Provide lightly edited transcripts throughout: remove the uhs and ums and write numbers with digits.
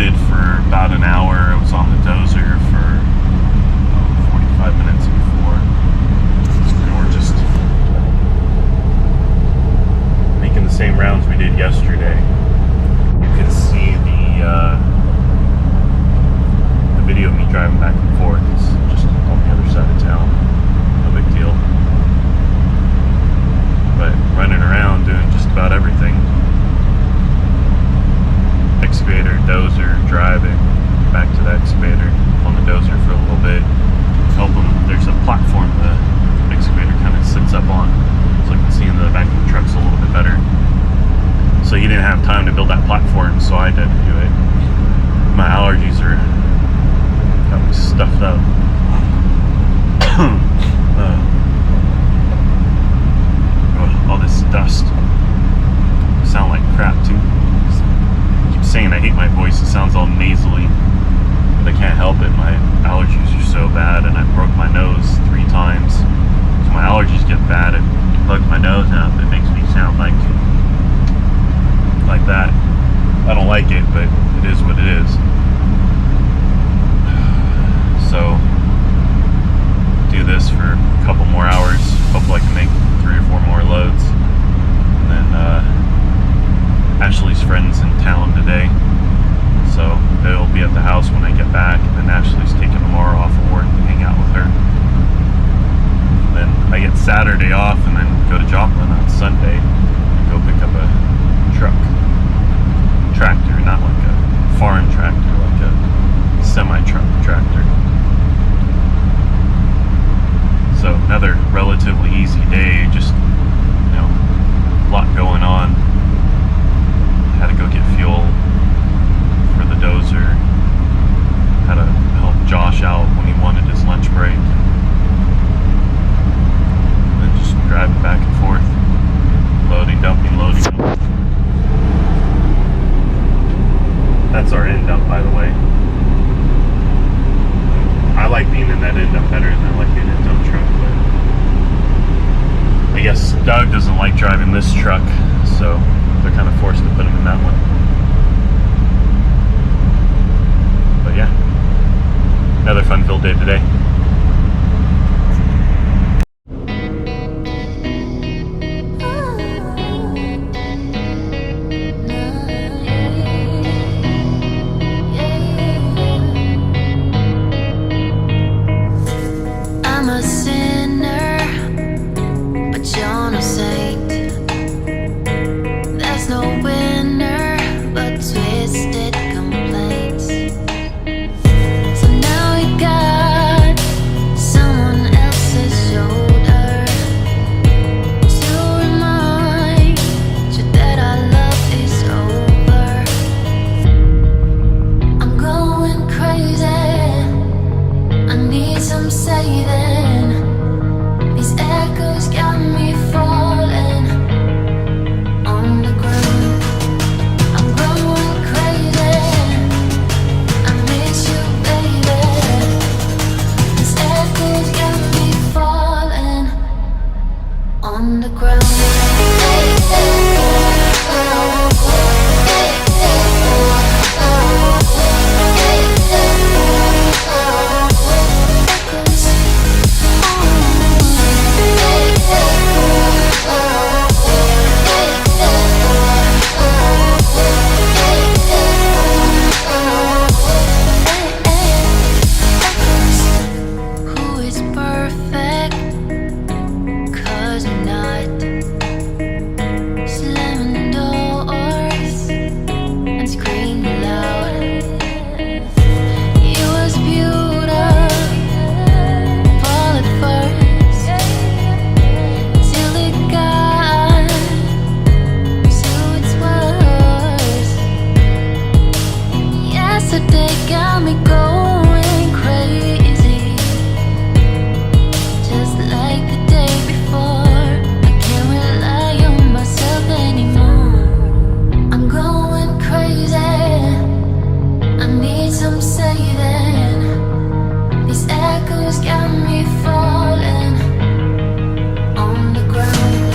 loaded for about an hour. I was on the dozer for 45 minutes before. And we're just making the same rounds we did yesterday. You can see the video of me driving back and forth. It's just on the other side of town. No big deal. But running around doing just about everything. Excavator, dozer, driving, back to the excavator, on the dozer for a little bit, help them. There's a platform the excavator kind of sits up on, so I can see in the back of the trucks a little bit better. So he didn't have time to build that platform, so I had to do it. My allergies are got me stuffed up. All this dust. I sound like crap too. Saying I hate my voice. It sounds all nasally, but I can't help it. My allergies are so bad, and I broke my nose 3 times. So my allergies get bad and plugs my nose out. It makes me sound like that. I don't like it, but it is what it is. So do this for a couple more hours. Hopefully I can make 3 or 4 more loads, and then Ashley's friend's in town today, so they'll be at the house when I get back, and then Ashley's taking tomorrow off of work to hang out with her. And then I get Saturday off, and then go to Joplin on Sunday and go pick up a tractor, not like a farm tractor, like a semi-truck tractor. So another relatively easy day, just, a lot going on. Had to go get fuel for the dozer. Had to help Josh out when he wanted his lunch break. And then just driving back and forth. Loading, dumping, loading, dumping. That's our end dump, by the way. I like being in that end dump better than I like being in a dump truck, but I guess Doug doesn't like driving this truck, so they're kind of forced to put him in that one. But yeah, another fun-filled day today. I'm a sinner, but you're no saint. There's no winner but twisted complaints. So now you got someone else's shoulder to remind you that our love is over. I'm going crazy, I need some saving. These echoes got me falling on the ground. I'm going crazy, I miss you, baby. These echoes got me falling on the ground. Who is perfect? 'Cause I'm not. Slamming doors and screaming loud. It was beautiful at first, till it got to its worst. Yesterday got me going crazy, just like the day before. I can't rely on myself anymore. I'm going crazy, I need some saving. These echoes got me falling on the ground.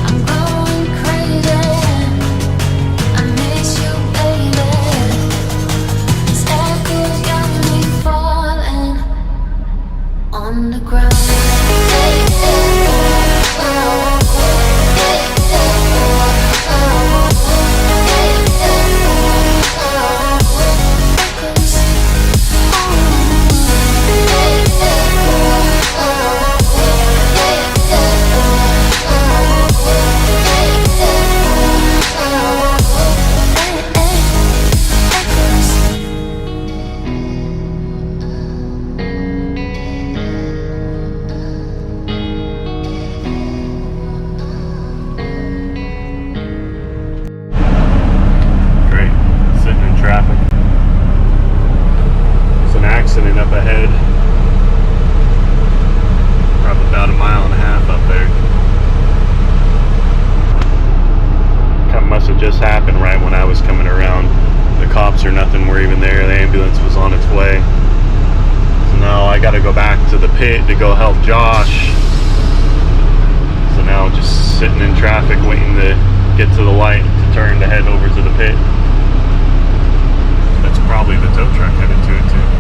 I'm going crazy, I miss you, baby. just happened right when I was coming around. The cops or nothing were even there. The ambulance was on its way. So now I got to go back to the pit to go help Josh. So now just sitting in traffic waiting to get to the light to turn to head over to the pit. That's probably the tow truck headed to it too.